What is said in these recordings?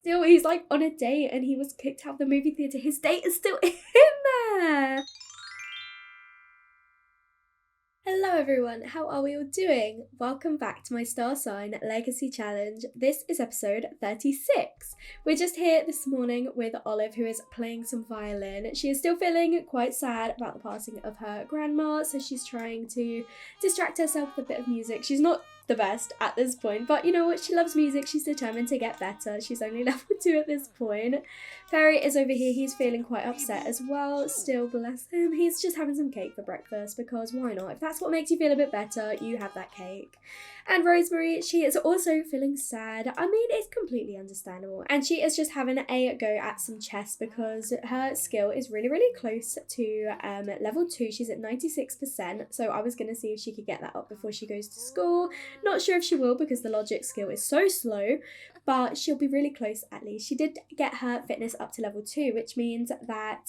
he's like on a date and he was kicked out of the movie theatre. His date is still in there. Hello everyone, how are we all doing? Welcome back to my Star Sign Legacy Challenge. This is episode 36. We're just here this morning with Olive, who is playing some violin. She is still feeling quite sad about the passing of her grandma, so she's trying to distract herself with a bit of music. She's not the best at this point, but you know what, she loves music, she's determined to get better. She's only level 2 at this point. Perry is over here, he's feeling quite upset as well. Still, bless him, he's just having some cake for breakfast, because why not? If that's what makes you feel a bit better, you have that cake. And Rosemary, she is also feeling sad. I mean, it's completely understandable. And she is just having a go at some chess because her skill is really, really close to level 2. She's at 96%. So I was going to see if she could get that up before she goes to school. Not sure if she will because the logic skill is so slow, but she'll be really close at least. She did get her fitness up to level 2, which means that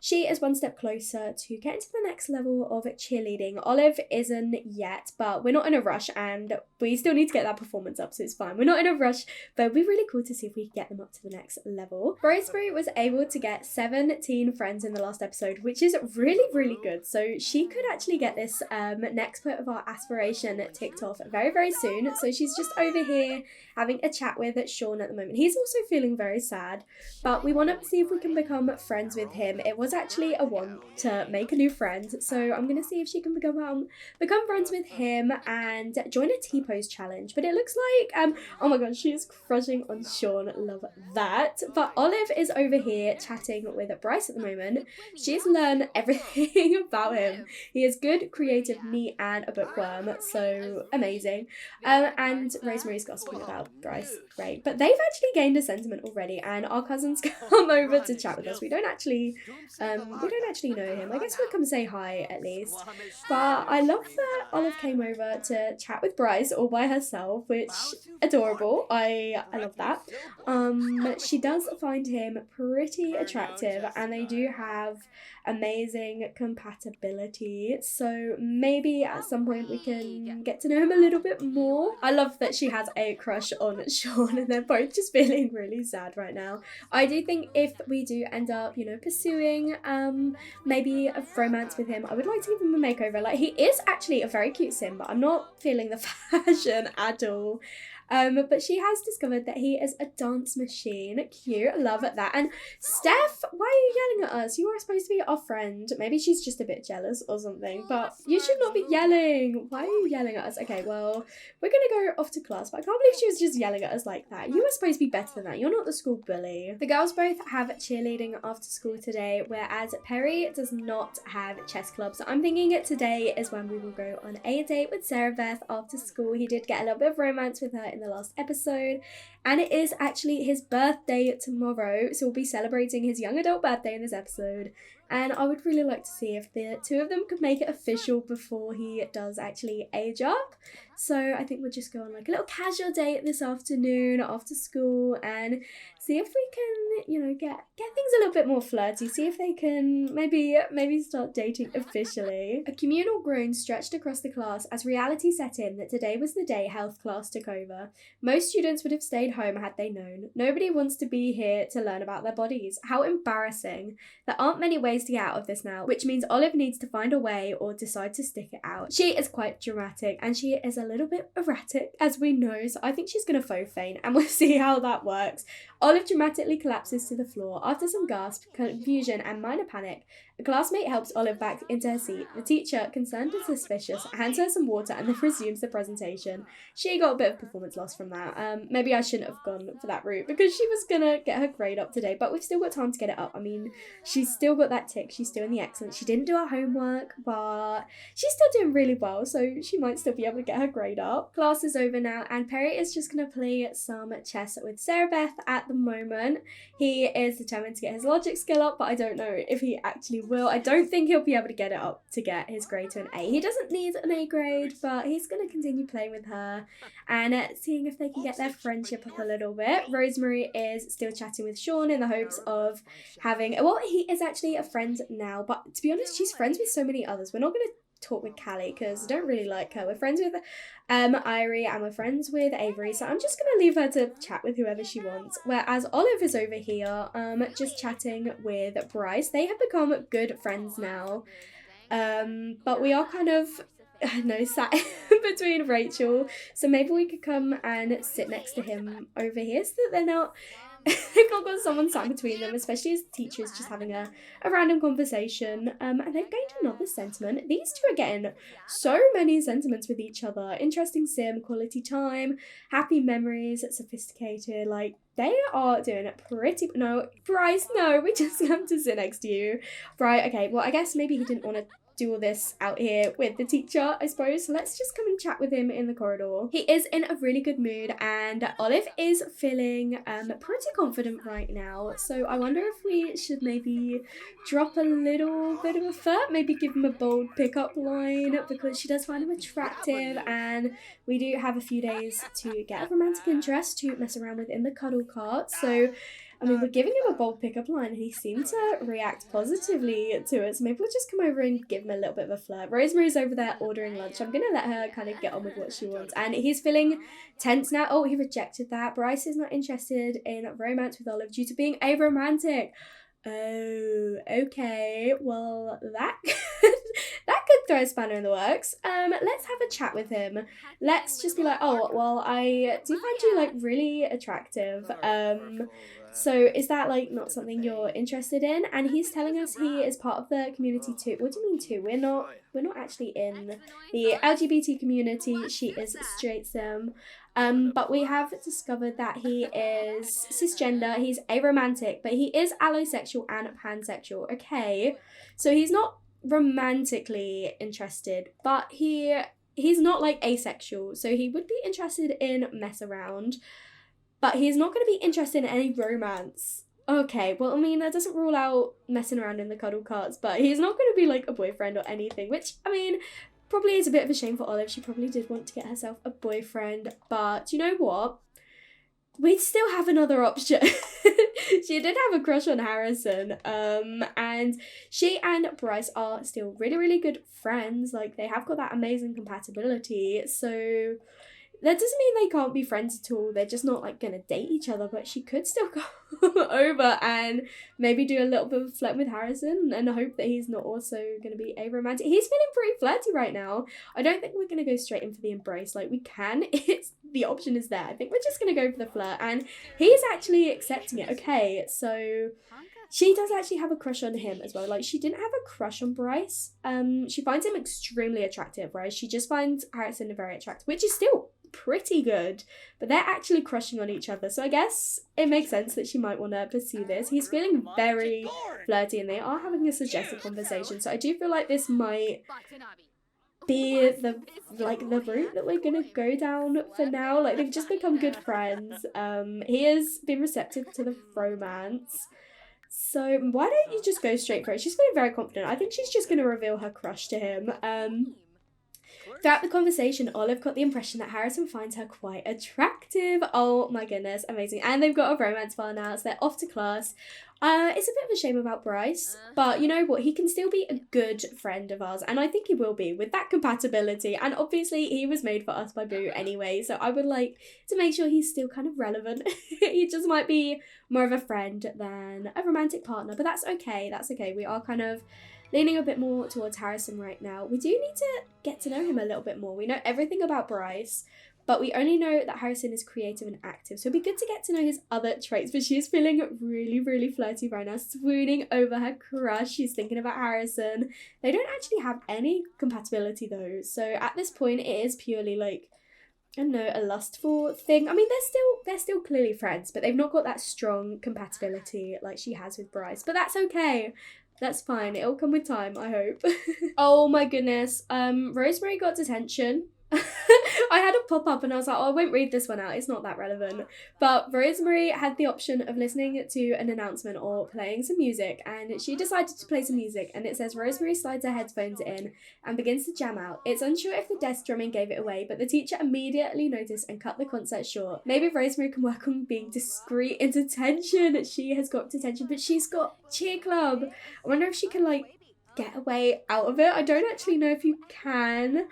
she is one step closer to getting to the next level of cheerleading. Olive isn't yet, but we're not in a rush and we still need to get that performance up, so it's fine. We're not in a rush, but it'd be really cool to see if we can get them up to the next level. Rosemary was able to get 17 friends in the last episode, which is really, really good. So she could actually get this next bit of our aspiration ticked off very, very soon. So she's just over here having a chat with Sean at the moment. He's also feeling very sad, but we want to see if we can become friends with him. It was actually a want to make a new friend, so I'm going to see if she can become friends with him and join a T-pose challenge. But it looks like, oh my god, she is crushing on Sean, love that. But Olive is over here chatting with Bryce at the moment. She's learned everything about him. He is good, creative, neat, and a bookworm, so amazing. And Rosemary's gossiping about Bryce, great. But they've actually gained a sentiment already, and our cousins come over to chat with us. We don't actually know him. I guess we'll come say hi at least. But I love that Olive came over to chat with Bryce all by herself, which adorable. I love that. She does find him pretty attractive, and they do have amazing compatibility, so maybe at some point we can get to know him a little bit more. I love that she has a crush on Sean and they're both just feeling really sad right now. I do think if we do end up, you know, pursuing maybe a romance with him, I would like to give him a makeover. Like, he is actually a very cute sim, but I'm not feeling the fashion at all. But she has discovered that he is a dance machine. Cute, love that. And Steph, why are you yelling at us? You are supposed to be our friend. Maybe she's just a bit jealous or something, but you should not be yelling. Why are you yelling at us? Okay, well, we're gonna go off to class, but I can't believe she was just yelling at us like that. You were supposed to be better than that. You're not the school bully. The girls both have cheerleading after school today, whereas Perry does not have chess club. So I'm thinking today is when we will go on a date with Sarabeth after school. He did get a little bit of romance with her in the last episode, and it is actually his birthday tomorrow, so we'll be celebrating his young adult birthday in this episode, and I would really like to see if the two of them could make it official before he does actually age up. So I think we'll just go on like a little casual date this afternoon after school and see if we can, you know, get things a little bit more flirty, see if they can maybe start dating officially. A communal groan stretched across the class as reality set in that today was the day health class took over. Most students would have stayed home had they known. Nobody wants to be here to learn about their bodies. How embarrassing. There aren't many ways to get out of this now, which means Olive needs to find a way or decide to stick it out. She is quite dramatic and she is a little bit erratic, as we know, so I think she's going to faux faint and we'll see how that works. Olive dramatically collapses to the floor. After some gasp, confusion and minor panic, a classmate helps Olive back into her seat. The teacher, concerned and suspicious, hands her some water and then resumes the presentation. She got a bit of performance loss from that. Maybe I shouldn't have gone for that route because she was gonna get her grade up today, but we've still got time to get it up. I mean, she's still got that tick. She's still in the excellent. She didn't do her homework, but she's still doing really well, so she might still be able to get her grade up. Class is over now, and Perry is just gonna play some chess with Sarabeth at the moment. He is determined to get his logic skill up, but I don't know if he actually will. I don't think he'll be able to get it up to get his grade to an A. He doesn't need an A grade, but he's going to continue playing with her and seeing if they can get their friendship up a little bit. Rosemary is still chatting with Sean in the hopes of having, well, he is actually a friend now, but to be honest, she's friends with so many others. We're not going to talk with Callie because I don't really like her. We're friends with Irie and we're friends with Avery, so I'm just gonna leave her to chat with whoever she wants. Whereas Olive is over here, just chatting with Bryce. They have become good friends now. But we are kind of, no, sat between Rachel, so maybe we could come and sit next to him over here so that they're not they've not got someone sat between them, especially as the teacher is just having a random conversation. And they've gained another sentiment. These two are getting so many sentiments with each other. Interesting sim, quality time, happy memories, sophisticated, like they are doing it pretty. No, Bryce, no, we just have to sit next to you. Right, okay, well I guess maybe he didn't want to do all this out here with the teacher, I suppose. So let's just come and chat with him in the corridor. He is in a really good mood and Olive is feeling pretty confident right now. So I wonder if we should maybe drop a little bit of a flirt, maybe give him a bold pickup line because she does find him attractive and we do have a few days to get a romantic interest to mess around with in the cuddle cart. So I mean, we're giving him a bold pickup line and he seemed to react positively to it. So maybe we'll just come over and give him a little bit of a flirt. Rosemary's over there ordering lunch. I'm going to let her kind of get on with what she wants. And he's feeling tense now. Oh, he rejected that. Bryce is not interested in romance with Olive due to being aromantic. Oh, okay. Well, that could throw a spanner in the works. Let's have a chat with him. Let's just be like, oh, well, I do find you like really attractive. So is that like not something you're interested in? And he's telling us he is part of the community too. What do you mean too? We're not actually in the LGBT community. She is straight sim. But we have discovered that he is cisgender, he's aromantic, but he is allosexual and pansexual. Okay, so he's not romantically interested, but he's not like asexual, so he would be interested in mess around, but he's not going to be interested in any romance. Okay, well, I mean, that doesn't rule out messing around in the cuddle carts, but he's not going to be like a boyfriend or anything, which, I mean, probably is a bit of a shame for Olive. She probably did want to get herself a boyfriend, but you know what? We'd still have another option. She did have a crush on Harrison, and she and Bryce are still really, really good friends. Like, they have got that amazing compatibility, so that doesn't mean they can't be friends at all. They're just not like gonna date each other, but she could still come over and maybe do a little bit of flirt with Harrison and hope that he's not also gonna be aromantic. He's feeling pretty flirty right now. I don't think we're gonna go straight in for the embrace. Like, we can, the option is there. I think we're just gonna go for the flirt and he's actually accepting it. Okay, so she does actually have a crush on him as well. Like, she didn't have a crush on Bryce. She finds him extremely attractive, right? She just finds Harrison very attractive, which is still pretty good, but they're actually crushing on each other, so I guess it makes sense that she might want to pursue this. He's feeling very flirty and they are having a suggestive conversation, so I do feel like this might be the route that we're gonna go down for now. Like, they've just become good friends. He has been receptive to the romance, so why don't you just go straight for it? She's feeling very confident. I think she's just gonna reveal her crush to him. Throughout the conversation, Olive got the impression that Harrison finds her quite attractive. Oh my goodness, amazing. And they've got a romance bar now, so they're off to class. It's a bit of a shame about Bryce, but you know what? He can still be a good friend of ours, and I think he will be with that compatibility. And obviously, he was made for us by Boo anyway, so I would like to make sure he's still kind of relevant. He just might be more of a friend than a romantic partner, but that's okay. That's okay. We are kind of leaning a bit more towards Harrison right now. We do need to get to know him a little bit more. We know everything about Bryce, but we only know that Harrison is creative and active. So it'd be good to get to know his other traits. But she's feeling really, really flirty right now, swooning over her crush. She's thinking about Harrison. They don't actually have any compatibility though. So at this point, it is purely like, I don't know, a lustful thing. I mean, they're still clearly friends, but they've not got that strong compatibility like she has with Bryce. But that's okay. That's fine. It'll come with time, I hope. Oh my goodness. Rosemary got detention. I had a pop-up and I was like, oh, I won't read this one out. It's not that relevant. But Rosemary had the option of listening to an announcement or playing some music, and she decided to play some music, and it says Rosemary slides her headphones in and begins to jam out. It's unsure if the desk drumming gave it away, but the teacher immediately noticed and cut the concert short. Maybe Rosemary can work on being discreet in detention. She has got detention, but she's got cheer club. I wonder if she can like get a way out of it. I don't actually know if you can.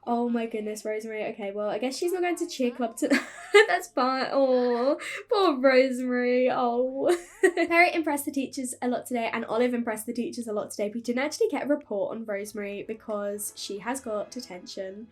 Oh my goodness, Rosemary. Okay, well, I guess she's not going to cheer club tonight. That's fine. Oh, poor Rosemary. Oh. Perry impressed the teachers a lot today, and Olive impressed the teachers a lot today. We didn't actually get a report on Rosemary because she has got detention.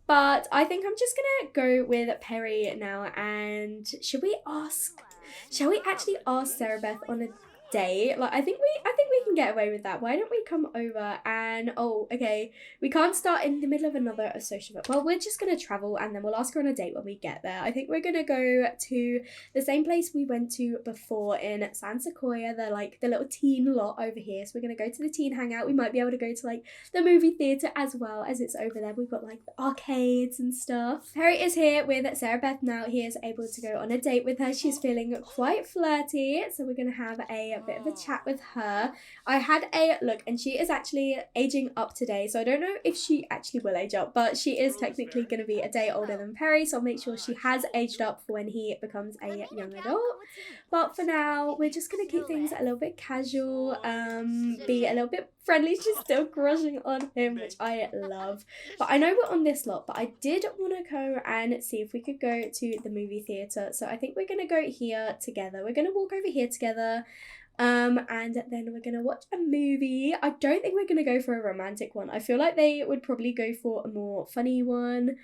But I think I'm just gonna go with Perry now, and shall we actually ask Sarabeth on a date? Like, I think we can get away with that. Why don't we come over and, oh, okay, we can't start in the middle of another social event. Well, we're just gonna travel and then we'll ask her on a date when we get there. I think we're gonna go to the same place we went to before in San Sequoia, the little teen lot over here. So we're gonna go to the teen hangout. We might be able to go to like the movie theatre as well, as it's over there. We've got like the arcades and stuff. Perry is here with Sarabeth now. He is able to go on a date with her. She's feeling quite flirty, so we're gonna have a bit of a chat with her. I had a look, and she is actually aging up today, so I don't know if she actually will age up, but she is technically going to be a day older than Perry, so I'll make sure she has aged up for when he becomes a young adult. But for now, we're just going to keep things a little bit casual, be a little bit friendly. She's still crushing on him, which I love. But I know we're on this lot, but I did want to go and see if we could go to the movie theatre, so I think we're going to go here together. We're going to walk over here together. And then we're gonna watch a movie. I don't think we're gonna go for a romantic one. I feel like they would probably go for a more funny one.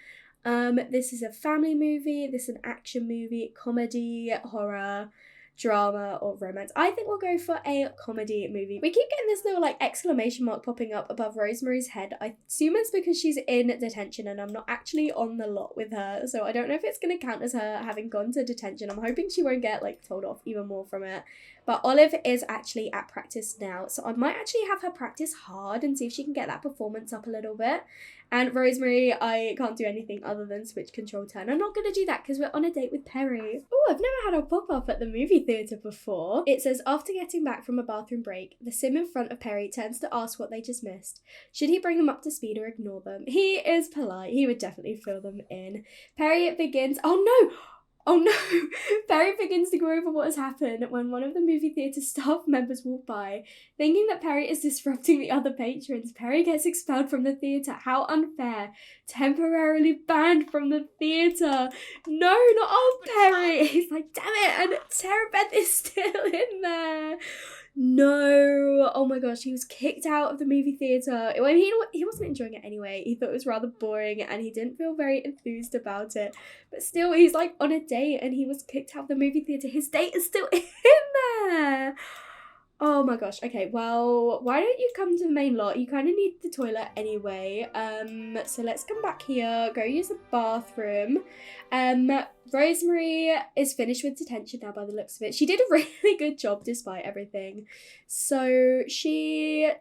This is a family movie, this is an action movie, comedy, horror, drama, or romance. I think we'll go for a comedy movie. We keep getting this little like exclamation mark popping up above Rosemary's head. I assume it's because she's in detention and I'm not actually on the lot with her, so I don't know if it's gonna count as her having gone to detention. I'm hoping she won't get like told off even more from it. But Olive is actually at practice now, so I might actually have her practice hard and see if she can get that performance up a little bit. And Rosemary, I can't do anything other than switch control turn. I'm not going to do that because we're on a date with Perry. Oh, I've never had a pop-up at the movie theatre before. It says, after getting back from a bathroom break, the sim in front of Perry turns to ask what they just missed. Should he bring them up to speed or ignore them? He is polite. He would definitely fill them in. Perry begins... Oh, no! Oh no! Perry begins to go over what has happened when one of the movie theatre staff members walk by. Thinking that Perry is disrupting the other patrons, Perry gets expelled from the theatre. How unfair. Temporarily banned from the theatre. No, not old Perry! He's like, damn it! And Sarabeth is still in there. No, oh my gosh, he was kicked out of the movie theatre. I mean, he wasn't enjoying it anyway. He thought it was rather boring and he didn't feel very enthused about it. But still, he's like on a date and he was kicked out of the movie theatre. His date is still in there. Oh my gosh, okay, well, why don't you come to the main lot? You kind of need the toilet anyway. So let's come back here, go use the bathroom. Rosemary is finished with detention now by the looks of it. She did a really good job despite everything. So is she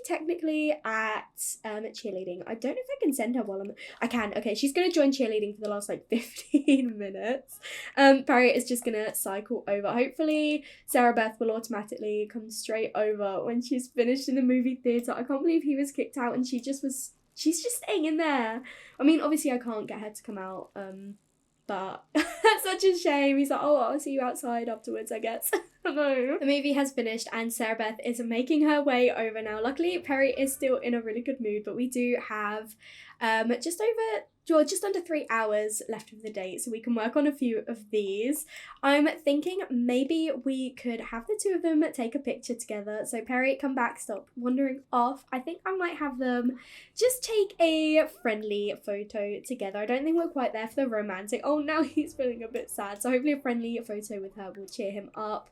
technically at cheerleading? I don't know if I can send her while I can. Okay, she's gonna join cheerleading for the last like 15 minutes. Perry is just gonna cycle over. Hopefully Sarabeth will automatically come straight over when she's finished in the movie theatre. I can't believe he was kicked out and she's just staying in there. I mean, obviously I can't get her to come out, but that's such a shame. He's like, oh, I'll see you outside afterwards, I guess. No. The movie has finished and Sarabeth is making her way over now. Luckily, Perry is still in a really good mood, but we do have just under 3 hours left of the date, so we can work on a few of these. I'm thinking maybe we could have the two of them take a picture together. So Perry, come back, stop wandering off. I think I might have them just take a friendly photo together. I don't think we're quite there for the romantic. Oh, now he's feeling a bit sad, so hopefully a friendly photo with her will cheer him up.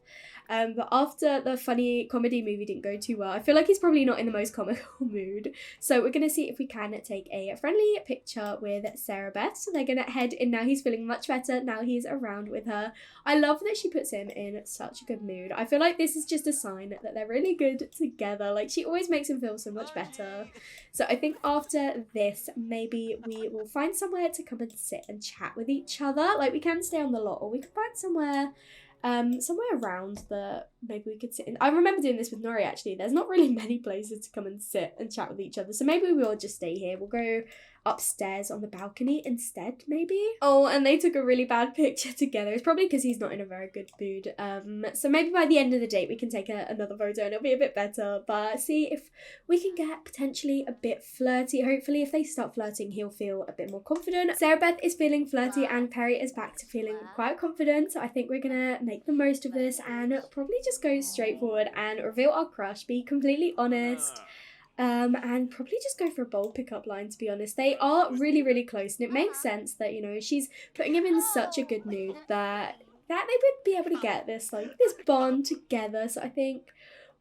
But after the funny comedy movie didn't go too well, I feel like he's probably not in the most comical mood. So we're going to see if we can take a friendly picture with Sarabeth. So they're going to head in now. He's feeling much better now he's around with her. I love that she puts him in such a good mood. I feel like this is just a sign that they're really good together. Like, she always makes him feel so much better. So I think after this, maybe we will find somewhere to come and sit and chat with each other. Like, we can stay on the lot or we can find somewhere around maybe we could sit in. I remember doing this with Nori actually. There's not really many places to come and sit and chat with each other, so maybe we'll just stay here. We'll go upstairs on the balcony instead, maybe. Oh, and they took a really bad picture together. It's probably because he's not in a very good mood. So maybe by the end of the date we can take another photo and it'll be a bit better. But see if we can get potentially a bit flirty. Hopefully if they start flirting he'll feel a bit more confident. Sarabeth is feeling flirty and Perry is back to feeling quite confident. So I think we're gonna make the most of this and probably just go straight forward and reveal our crush, be completely honest. And probably just go for a bold pickup line, to be honest. They are really, really close, and it makes sense that, you know, she's putting him in such a good mood that they would be able to get this, like, this bond together. So I think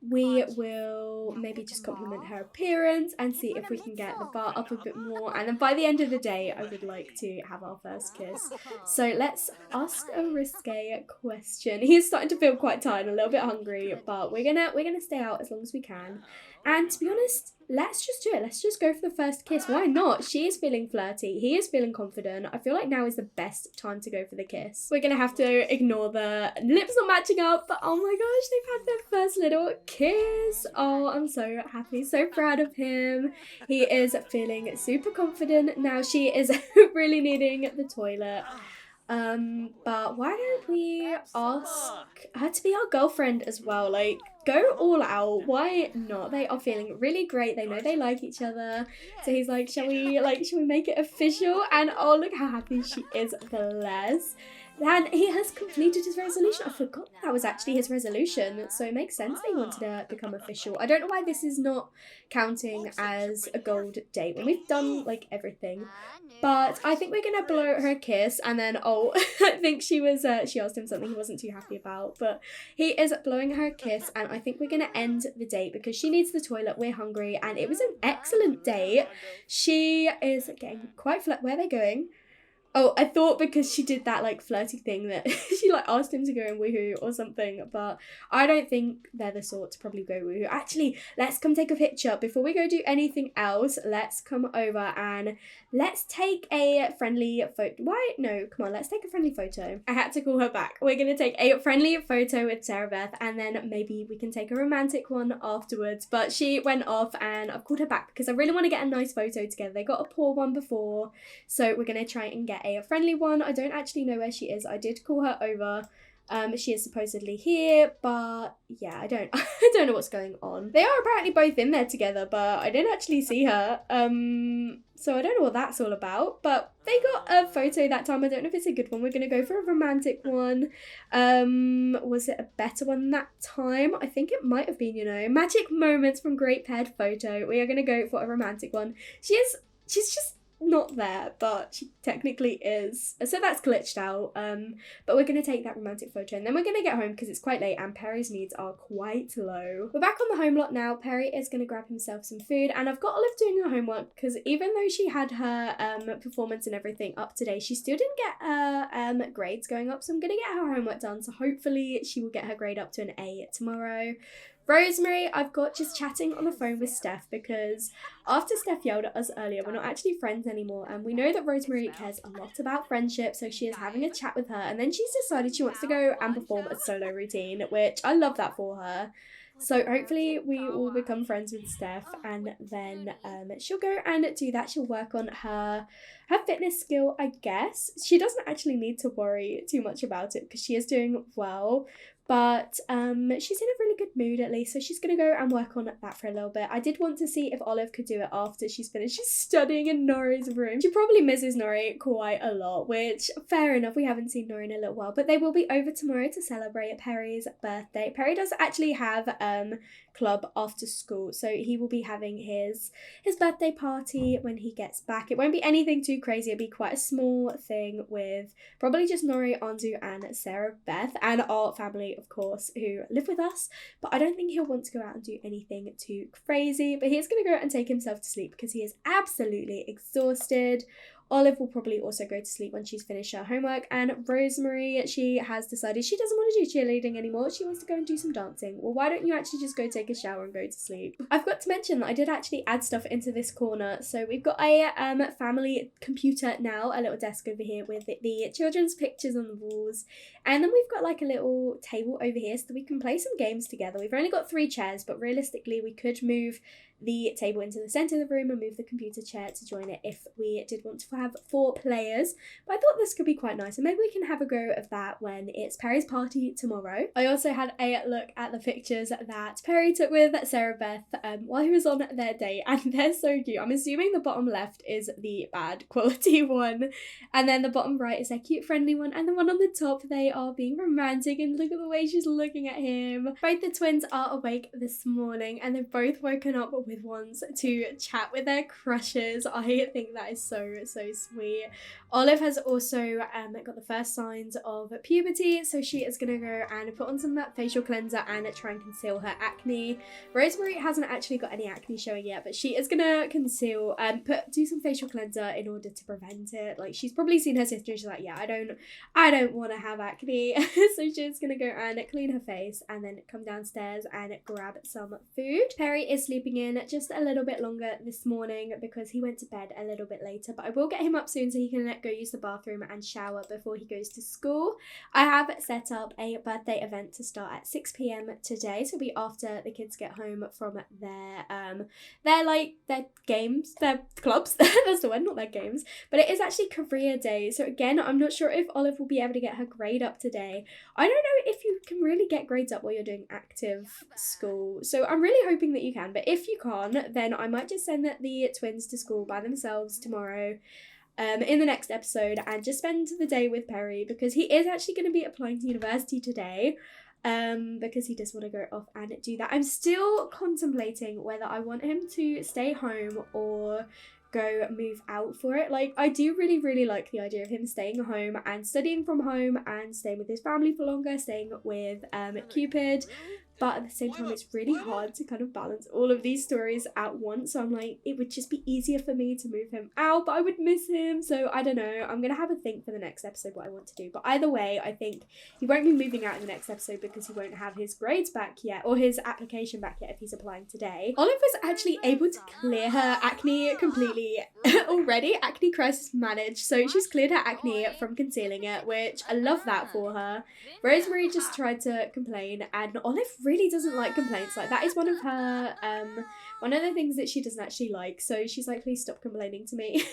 we will maybe just compliment her appearance and see if we can get the bar up a bit more. And then by the end of the day, I would like to have our first kiss. So let's ask a risque question. He's starting to feel quite tired and a little bit hungry, but we're gonna stay out as long as we can. And to be honest, let's just do it. Let's just go for the first kiss. Why not? She is feeling flirty. He is feeling confident. I feel like now is the best time to go for the kiss. We're going to have to ignore the lips not matching up. But oh my gosh, they've had their first little kiss. Oh, I'm so happy. So proud of him. He is feeling super confident. Now she is really needing the toilet. But why don't we ask her to be our girlfriend as well? Like, go all out. Why not? They are feeling really great. They know they like each other. So he's like, shall we make it official? And oh, look how happy she is, bless. And he has completed his resolution. I forgot that was actually his resolution. So it makes sense that he wanted to become official. I don't know why this is not counting as a gold date when we've done, like, everything. But I think we're going to blow her a kiss. And then, oh, I think she asked him something he wasn't too happy about. But he is blowing her a kiss. And I think we're going to end the date because she needs the toilet. We're hungry. And it was an excellent date. She is getting quite where are they going? Oh, I thought because she did that, like, flirty thing that she, like, asked him to go and woohoo or something, but I don't think they're the sort to probably go woohoo. Actually, let's come take a picture. Before we go do anything else, let's come over and let's take a friendly photo. Why? No, come on, let's take a friendly photo. I had to call her back. We're going to take a friendly photo with Sarabeth, and then maybe we can take a romantic one afterwards, but she went off, and I've called her back because I really want to get a nice photo together. They got a poor one before, so we're going to try and get a friendly one. I don't actually know where she is. I did call her over. She is supposedly here, but yeah, I don't know what's going on. They are apparently both in there together, but I didn't actually see her. So I don't know what that's all about, but they got a photo that time. I don't know if it's a good one. We're gonna go for a romantic one. Was it a better one that time? I think it might have been, you know, magic moments from Great Paired Photo. We are gonna go for a romantic one. She's just not there, but she technically is, so that's glitched out. But we're gonna take that romantic photo and then we're gonna get home because it's quite late and Perry's needs are quite low. We're back on the home lot now. Perry is gonna grab himself some food, and I've got Olive doing her homework because even though she had her performance and everything up today, she still didn't get her grades going up, so I'm gonna get her homework done, so hopefully she will get her grade up to an A tomorrow. Rosemary, I've got just chatting on the phone with Steph because after Steph yelled at us earlier, we're not actually friends anymore, and we know that Rosemary cares a lot about friendship, so she is having a chat with her, and then she's decided she wants to go and perform a solo routine, which I love that for her. So hopefully we will become friends with Steph, and then she'll go and do that. She'll work on her fitness skill, I guess. She doesn't actually need to worry too much about it because she is doing well. But she's in a really good mood at least, so she's going to go and work on that for a little bit. I did want to see if Olive could do it after she's finished. She's studying in Nori's room. She probably misses Nori quite a lot, which, fair enough, we haven't seen Nori in a little while. But they will be over tomorrow to celebrate Perry's birthday. Perry does actually have club after school, so he will be having his birthday party when he gets back. It won't be anything too crazy. It'll be quite a small thing with probably just Nori, Anzu and Sarabeth and our family, of course, who live with us, but I don't think he'll want to go out and do anything too crazy. But he's going to go out and take himself to sleep because he is absolutely exhausted. Olive will probably also go to sleep when she's finished her homework, and Rosemary, she has decided she doesn't want to do cheerleading anymore. She wants to go and do some dancing. Well, why don't you actually just go take a shower and go to sleep? I've got to mention that I did actually add stuff into this corner. So we've got a family computer now, a little desk over here with the children's pictures on the walls, and then we've got like a little table over here so that we can play some games together. We've only got 3 chairs, but realistically we could move the table into the centre of the room and move the computer chair to join it if we did want to have 4 players. But I thought this could be quite nice, and maybe we can have a go of that when it's Perry's party tomorrow. I also had a look at the pictures that Perry took with Sarabeth while he was on their date, and they're so cute. I'm assuming the bottom left is the bad quality one, and then the bottom right is their cute friendly one, and the one on the top they are being romantic, and look at the way she's looking at him. Both the twins are awake this morning, and they've both woken up with ones to chat with their crushes. I think that is so sweet. Olive has also got the first signs of puberty, so she is going to go and put on some facial cleanser and try and conceal her acne. Rosemary hasn't actually got any acne showing yet, but she is going to conceal and do some facial cleanser in order to prevent it. Like, she's probably seen her sister and she's like, yeah, I don't want to have acne. So she's going to go and clean her face and then come downstairs and grab some food. Perry is sleeping in just a little bit longer this morning because he went to bed a little bit later, but I will get him up soon so he can go use the bathroom and shower before he goes to school. I have set up a birthday event to start at 6 p.m. today, so it'll be after the kids get home from their games, their clubs. That's the one, not their games. But it is actually career day, so again, I'm not sure if Olive will be able to get her grade up today. I don't know if you can really get grades up while you're doing active school, so I'm really hoping that you can, but if you can't, then I might just send the twins to school by themselves tomorrow in the next episode and just spend the day with Perry, because he is actually going to be applying to university today, because he does want to go off and do that. I'm still contemplating whether I want him to stay home or go move out for it. Like, I do really like the idea of him staying home and studying from home and staying with his family for longer, staying with Cupid, but at the same time it's really hard to kind of balance all of these stories at once. So I'm like, it would just be easier for me to move him out, but I would miss him. So I don't know, I'm gonna have a think for the next episode what I want to do. But either way, I think he won't be moving out in the next episode because he won't have his grades back yet, or his application back yet if he's applying today. Olive was actually able to clear her acne completely already. Acne crisis managed, so she's cleared her acne from concealing it, which I love that for her. Rosemary just tried to complain, and Olive really doesn't like complaints. Like, that is one of her one of the things that she doesn't actually like, so she's like, please stop complaining to me.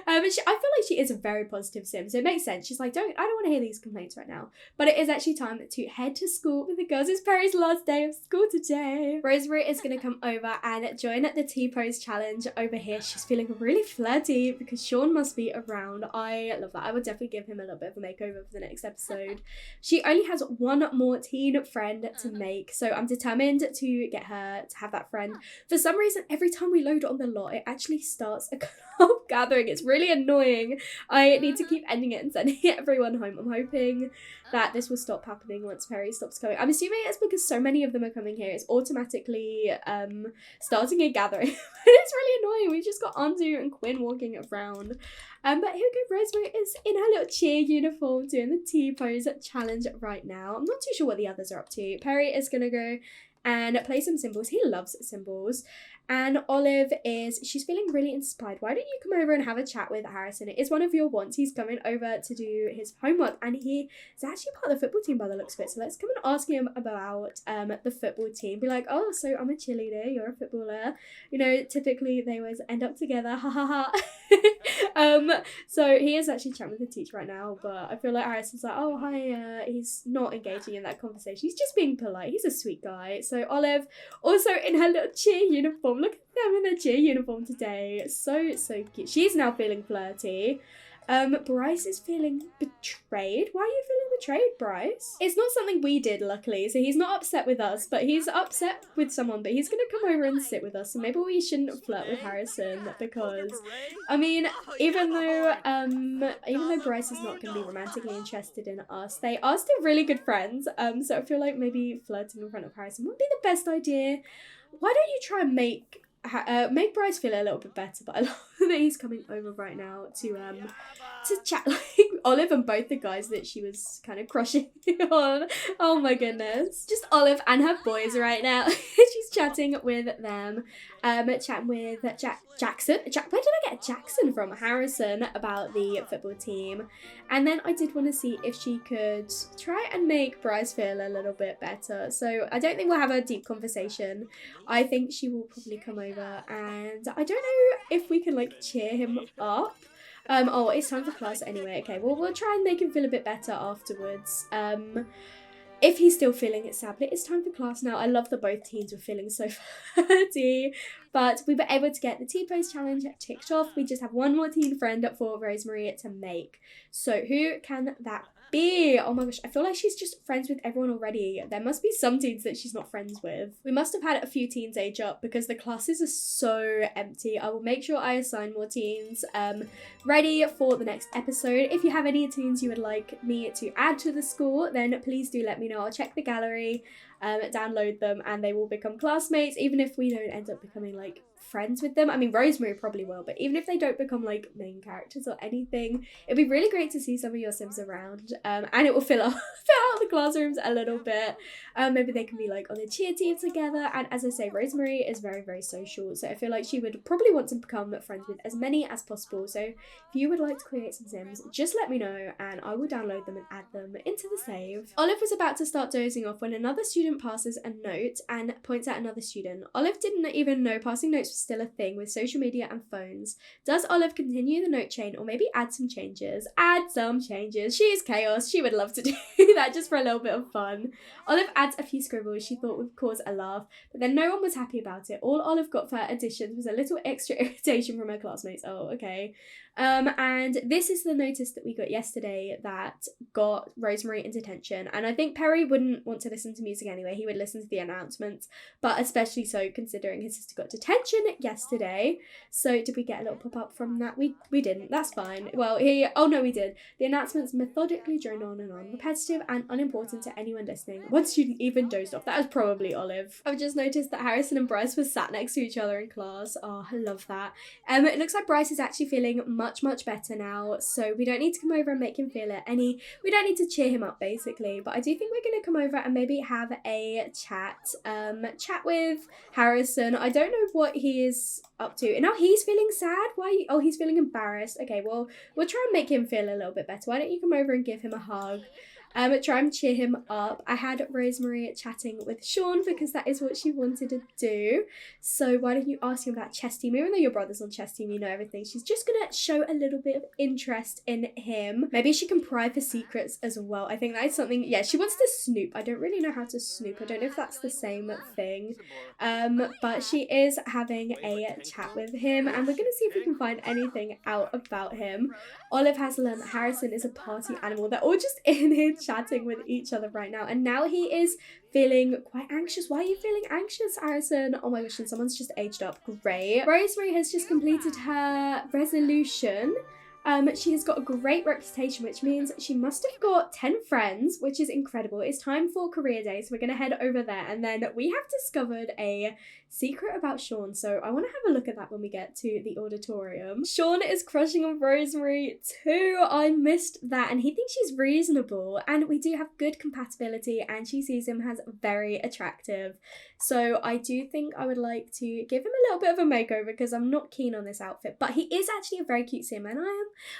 I feel like she is a very positive sim, so it makes sense. She's like, I don't want to hear these complaints right now. But it is actually time to head to school with the girls. It's Perry's last day of school today. Rosemary is going to come over and join the T-pose challenge over here. She's feeling really flirty because Sean must be around. I love that. I would definitely give him a little bit of a makeover for the next episode. She only has one more teen friend to make, so I'm determined to get her to have that friend. For some reason, every time we load on the lot, it actually starts a club gathering. It's really annoying. I need to keep ending it and sending everyone home. I'm hoping that this will stop happening once Perry stops coming. I'm assuming it's because so many of them are coming here. It's automatically starting a gathering. It's really annoying. We've just got Anzu and Quinn walking around. But here we go. Rosemary is in her little cheer uniform doing the T-pose challenge right now. I'm not too sure what the others are up to. Perry is going to go and play some cymbals. He loves cymbals. And Olive she's feeling really inspired. Why don't you come over and have a chat with Harrison? It is one of your wants. He's coming over to do his homework, and he is actually part of the football team by the looks of it. So let's come and ask him about the football team. Be like, oh, so I'm a cheerleader, you're a footballer. You know, typically they always end up together. Ha ha ha. So he is actually chatting with the teacher right now, but I feel like Harrison's like, oh, hi. He's not engaging in that conversation. He's just being polite. He's a sweet guy. So Olive, also in her little cheer uniform. Look at them in their cheer uniform today. So cute. She's now feeling flirty. Bryce is feeling betrayed. Why are you feeling betrayed, Bryce? It's not something we did, luckily, so he's not upset with us, but he's upset with someone, but he's gonna come over and sit with us, so maybe we shouldn't flirt with Harrison, because, I mean, even though Bryce is not gonna be romantically interested in us, they are still really good friends, so I feel like maybe flirting in front of Harrison would be the best idea. Why don't you try and make Bryce feel a little bit better? But I love that he's coming over right now to chat like Olive and both the guys that she was kind of crushing on. Oh my goodness. Just Olive and her boys right now. She's chatting with them. chatting with Jackson. Where did I get Jackson from? Harrison, about the football team. And then I did want to see if she could try and make Bryce feel a little bit better. So I don't think we'll have a deep conversation. I think she will probably come over, and I don't know if we can like cheer him up. Oh, it's time for class anyway. Okay, well, we'll try and make him feel a bit better afterwards. If he's still feeling it sadly, it's time for class now. I love that both teams were feeling so flirty, but we were able to get the T-pose challenge ticked off. We just have one more teen friend for Rosemary to make. So who can that be? Oh my gosh, I feel like she's just friends with everyone already. There must be some teens that she's not friends with. We must have had a few teens age up because the classes are so empty. I will make sure I assign more teens ready for the next episode. If you have any teens you would like me to add to the school, then please do let me know. I'll check the gallery, download them, and they will become classmates, even if we don't end up becoming like friends with them. I mean, Rosemary probably will, but even if they don't become like main characters or anything, it'd be really great to see some of your Sims around, and it will fill out the classrooms a little bit. Maybe they can be like on a cheer team together. And as I say, Rosemary is very, very social, so I feel like she would probably want to become friends with as many as possible. So if you would like to create some Sims, just let me know and I will download them and add them into the save. Olive was about to start dozing off when another student passes a note and points at another student. Olive didn't even know passing notes was still a thing with social media and phones. Does Olive continue the note chain or maybe add some changes? Add some changes. She is chaos. She would love to do that just for a little bit of fun. Olive adds a few scribbles she thought would cause a laugh, but then no one was happy about it. All Olive got for her additions was a little extra irritation from her classmates. Oh, okay. And this is the notice that we got yesterday that got Rosemary in detention. And I think Perry wouldn't want to listen to music anyway. He would listen to the announcements, but especially so considering his sister got detention yesterday. So did we get a little pop-up from that? We didn't. That's fine. Well, oh no, we did. The announcements methodically droned on and on, repetitive and unimportant to anyone listening. One student even dozed off. That was probably Olive. I've just noticed that Harrison and Bryce were sat next to each other in class. Oh, I love that. It looks like Bryce is actually feeling much better now, so we don't need to come over and make him feel it we don't need to cheer him up basically, but I do think we're going to come over and maybe have a chat with Harrison. I don't know what he is up to, and now he's feeling sad. Why? Oh, he's feeling embarrassed. Okay, well, we'll try and make him feel a little bit better. Why don't you come over and give him a hug? Try and cheer him up. I had Rosemary chatting with Sean because that is what she wanted to do. So why don't you ask him about chess team? Even though your brother's on chess team, you know everything. She's just gonna show a little bit of interest in him. Maybe she can pry for secrets as well. I think that is something, yeah, she wants to snoop. I don't really know how to snoop. I don't know if that's the same thing. But she is having a chat with him and we're gonna see if we can find anything out about him. Olive has learned that Harrison is a party animal. They're all just in here chatting with each other right now, and now he is feeling quite anxious. Why are you feeling anxious, Harrison? Oh my gosh, and someone's just aged up. Great. Rosemary has just completed her resolution. She has got a great reputation, which means she must have got 10 friends, which is incredible. It's time for career day, so we're going to head over there. And then we have discovered a secret about Sean, so I want to have a look at that when we get to the auditorium. Sean is crushing on Rosemary too. I missed that, and he thinks she's reasonable, and we do have good compatibility, and she sees him as very attractive. So I do think I would like to give him a little bit of a makeover because I'm not keen on this outfit, but he is actually a very cute sim, and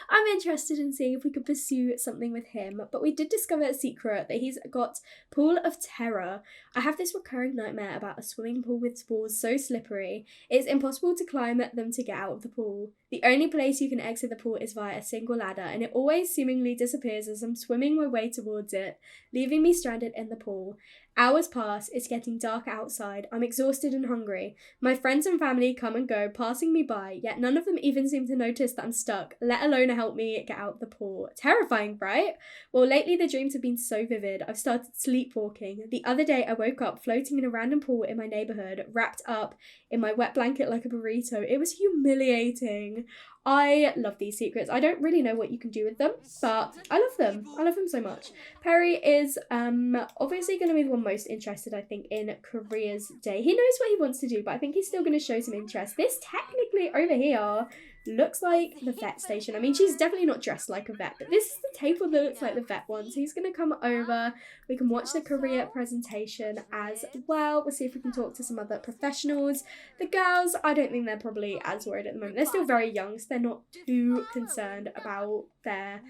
I'm interested in seeing if we could pursue something with him. But we did discover a secret that he's got Pool of Terror. I have this recurring nightmare about a swimming pool with pools so slippery. It's impossible to climb them to get out of the pool. The only place you can exit the pool is via a single ladder, and it always seemingly disappears as I'm swimming my way towards it, leaving me stranded in the pool. Hours pass, it's getting dark outside, I'm exhausted and hungry. My friends and family come and go, passing me by, yet none of them even seem to notice that I'm stuck, let alone help me get out of the pool. Terrifying, right? Well, lately the dreams have been so vivid, I've started sleepwalking. The other day I woke up floating in a random pool in my neighbourhood, wrapped up in my wet blanket like a burrito. It was humiliating. I love these secrets. I don't really know what you can do with them, but I love them. I love them so much. Perry is obviously going to be the one most interested, I think, in Careers Day. He knows what he wants to do, but I think he's still going to show some interest. This technically over here looks like the vet station. I mean, she's definitely not dressed like a vet, but this is the table that looks like the vet one. So he's going to come over. We can watch the career presentation as well. We'll see if we can talk to some other professionals. The girls, I don't think they're probably as worried at the moment. They're still very young, so they're not too concerned about their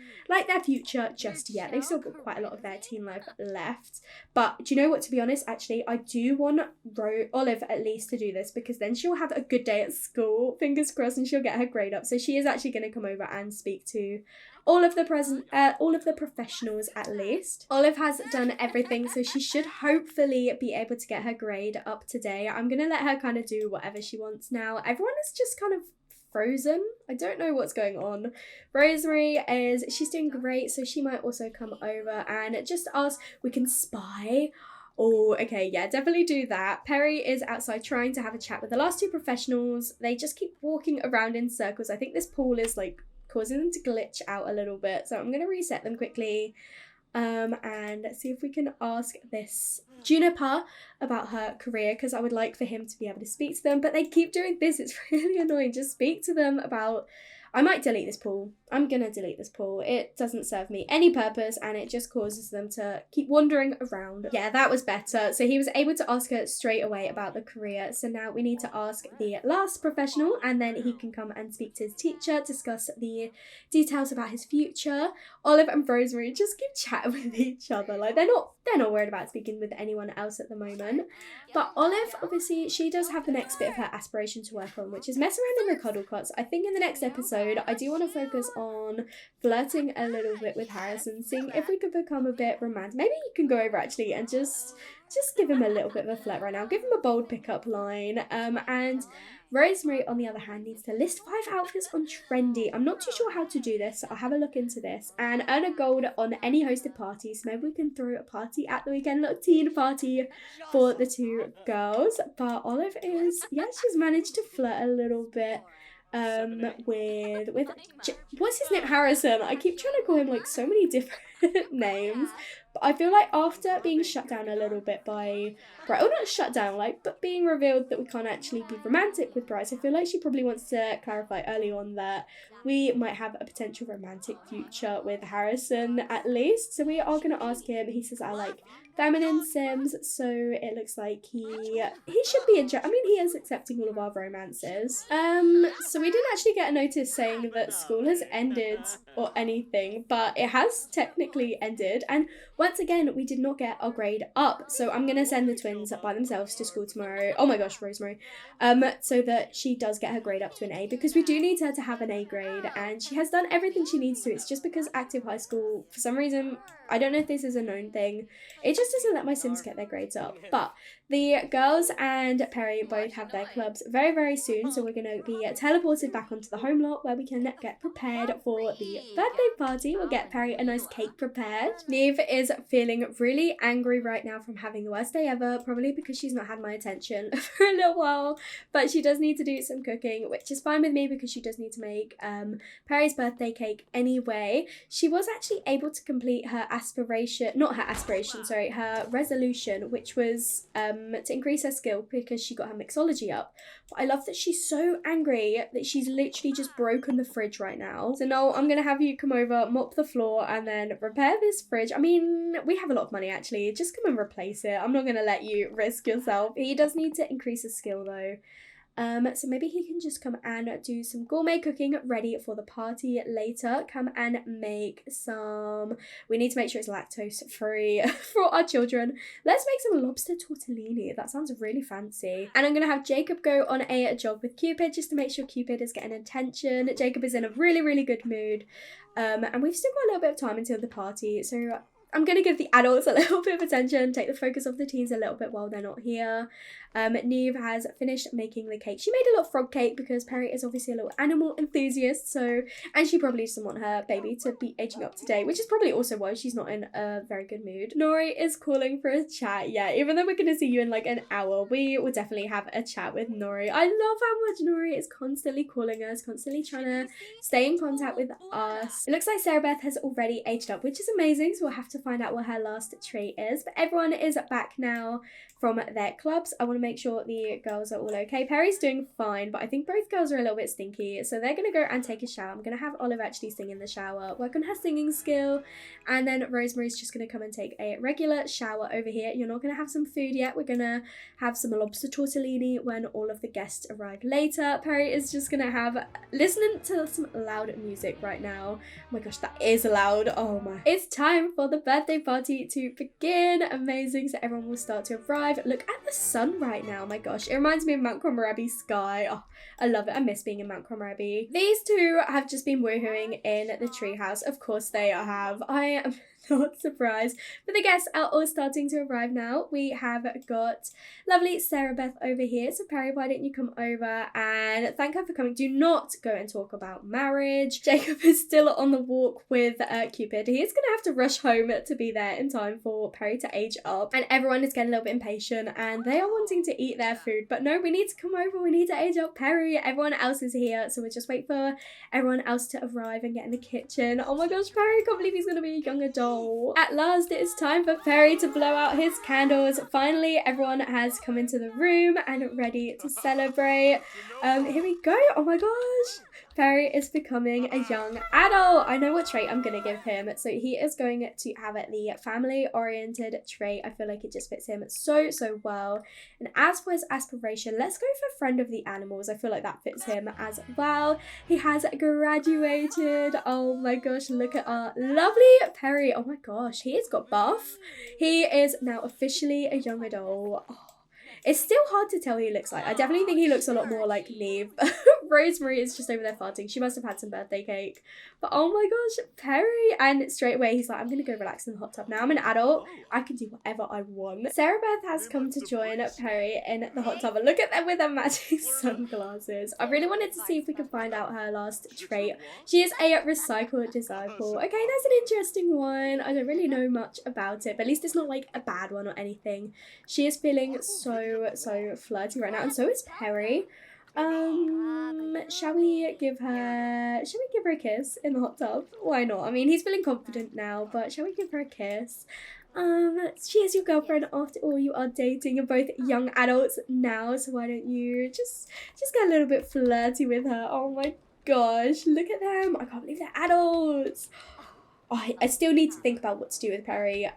future just yet. They've still got quite a lot of their teen life left. But do you know what, to be honest, actually, I do want Olive at least to do this, because then she'll have a good day at school, fingers crossed, and she'll get her grade up. So she is actually going to come over and speak to all of the professionals at least. Olive has done everything, so she should hopefully be able to get her grade up today. I'm going to let her kind of do whatever she wants now. Everyone is just kind of frozen. I don't know what's going on. Rosemary she's doing great, so she might also come over and just ask. We can spy. Oh, okay, yeah, definitely do that. Perry is outside trying to have a chat with the last two professionals. They just keep walking around in circles. I think this pool is like causing them to glitch out a little bit, so I'm going to reset them quickly and see if we can ask this Juniper about her career, because I would like for him to be able to speak to them, but they keep doing this. It's really annoying. Just speak to them about... I might delete this pool. I'm going to delete this pool. It doesn't serve me any purpose, and it just causes them to keep wandering around. Yeah, that was better. So he was able to ask her straight away about the career. So now we need to ask the last professional, and then he can come and speak to his teacher, discuss the details about his future. Olive and Rosemary just keep chatting with each other. Like, they're not worried about speaking with anyone else at the moment. But Olive, obviously, she does have the next bit of her aspiration to work on, which is mess around in the cuddle cots. I think in the next episode, I do want to focus on flirting a little bit with Harrison, seeing if we could become a bit romantic. Maybe you can go over actually and just give him a little bit of a flirt right now. Give him a bold pickup line. And Rosemary, on the other hand, needs to list 5 outfits on Trendy. I'm not too sure how to do this, so I'll have a look into this. And earn a gold on any hosted parties. Maybe we can throw a party at the weekend, a little teen party for the two girls. But Olive she's managed to flirt a little bit with what's his name? Harrison. I keep trying to call him like so many different names, but I feel like after being shut down a little bit by Bryce, or not shut down, but being revealed that we can't actually be romantic with Bryce, I feel like she probably wants to clarify early on that we might have a potential romantic future with Harrison at least. So we are going to ask him. He says, I like feminine Sims, so it looks like he should be he is accepting all of our romances. So we didn't actually get a notice saying that school has ended or anything, but it has technically ended, and once again we did not get our grade up, so I'm gonna send the twins by themselves to school tomorrow. Oh my gosh, Rosemary. So that she does get her grade up to an A, because we do need her to have an A grade, and she has done everything she needs to. It's just because active high school, for some reason, I don't know if this is a known thing, it just doesn't let my Sims get their grades up. But the girls and Perry both have their clubs very, very soon, so we're going to be teleported back onto the home lot where we can get prepared for the birthday party. We'll get Perry a nice cake prepared. Neve is feeling really angry right now from having the worst day ever, probably because she's not had my attention for a little while, but she does need to do some cooking, which is fine with me because she does need to make Perry's birthday cake anyway. She was actually able to complete her her resolution, which was to increase her skill because she got her mixology up. But I love that she's so angry that she's literally just broken the fridge right now. So Noel, I'm gonna have you come over, mop the floor, and then repair this fridge. I mean, we have a lot of money actually, just come and replace it. I'm not gonna let you risk yourself. He does need to increase his skill though. So maybe he can just come and do some gourmet cooking ready for the party later. Come and make some... We need to make sure it's lactose free for our children. Let's make some lobster tortellini. That sounds really fancy. And I'm going to have Jacob go on a jog with Cupid just to make sure Cupid is getting attention. Jacob is in a really, really good mood. And we've still got a little bit of time until the party. So I'm going to give the adults a little bit of attention, take the focus off the teens a little bit while they're not here. Neve has finished making the cake. She made a little frog cake because Perry is obviously a little animal enthusiast, and she probably doesn't want her baby to be aging up today, which is probably also why she's not in a very good mood. Nori is calling for a chat. Yeah, even though we're going to see you in like an hour, we will definitely have a chat with Nori. I love how much Nori is constantly calling us, constantly trying to stay in contact with us. It looks like Sarabeth has already aged up, which is amazing, so we'll have to find out what her last trait is. But everyone is back now from their clubs. I want to make sure the girls are all okay. Perry's doing fine, but I think both girls are a little bit stinky, so they're going to go and take a shower. I'm going to have Olive actually sing in the shower, work on her singing skill, and then Rosemary's just going to come and take a regular shower over here. You're not going to have some food yet. We're going to have some lobster tortellini when all of the guests arrive later. Perry is just going to have, listening to some loud music right now. Oh my gosh, that is loud. Oh my. It's time for the birthday party to begin. Amazing. So everyone will start to arrive. Look at the sun right now. Oh my gosh, it reminds me of Mount Cromarabie sky. Oh, I love it. I miss being in Mount Cromarabie. These two have just been woohooing in the treehouse. Of course they have. I am not surprised. But the guests are all starting to arrive now. We have got lovely Sarabeth over here. So Perry, why don't you come over and thank her for coming. Do not go and talk about marriage. Jacob is still on the walk with Cupid. He is going to have to rush home to be there in time for Perry to age up. And everyone is getting a little bit impatient and they are wanting to eat their food. But no, we need to come over. We need to age up Perry. Everyone else is here. So we'll just wait for everyone else to arrive and get in the kitchen. Oh my gosh, Perry, I can't believe he's going to be a young adult. At last, it is time for Perry to blow out his candles. Finally, everyone has come into the room and ready to celebrate. Here we go. Oh my gosh. Perry is becoming a young adult. I know what trait I'm going to give him. So he is going to have the family-oriented trait. I feel like it just fits him so well. And as for his aspiration, let's go for friend of the animals. I feel like that fits him as well. He has graduated. Oh my gosh, look at our lovely Perry. Oh my gosh, he has got buff. He is now officially a young adult. Oh. It's still hard to tell who he looks like. I definitely think he looks a lot more like Neve. Rosemary is just over there farting. She must have had some birthday cake. But oh my gosh, Perry. And straight away he's like, I'm going to go relax in the hot tub. Now I'm an adult. I can do whatever I want. Sarabeth has come to join Perry in the hot tub. And look at them with their matching sunglasses. I really wanted to see if we could find out her last trait. She is a recycled disciple. Okay, that's an interesting one. I don't really know much about it. But at least it's not like a bad one or anything. She is feeling so flirty right now, and so is Perry. Shall we give her a kiss in the hot tub? Why not? I mean, he's feeling confident now, but shall we give her a kiss? She is your girlfriend after all. You are dating. You're both young adults now, so why don't you just get a little bit flirty with her? Oh my gosh, look at them. I can't believe they're adults. Oh, I still need to think about what to do with Perry.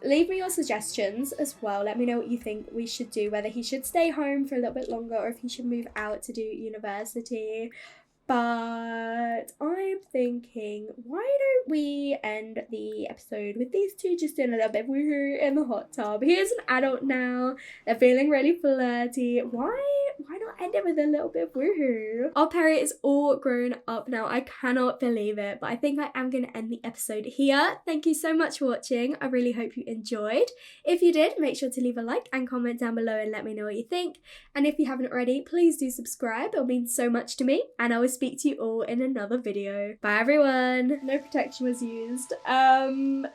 Leave me your suggestions as well. Let me know what you think we should do, whether he should stay home for a little bit longer or if he should move out to do university. But I'm thinking, why don't we end the episode with these two just doing a little bit of woohoo in the hot tub. He is an adult now. They're feeling really flirty. Why not end it with a little bit of woohoo? Our Perry is all grown up now. I cannot believe it, but I think I am going to end the episode here. Thank you so much for watching. I really hope you enjoyed. If you did, make sure to leave a like and comment down below and let me know what you think. And if you haven't already, please do subscribe. It'll mean so much to me, and I will speak to you all in another video. Bye everyone. No protection was used. Ooh.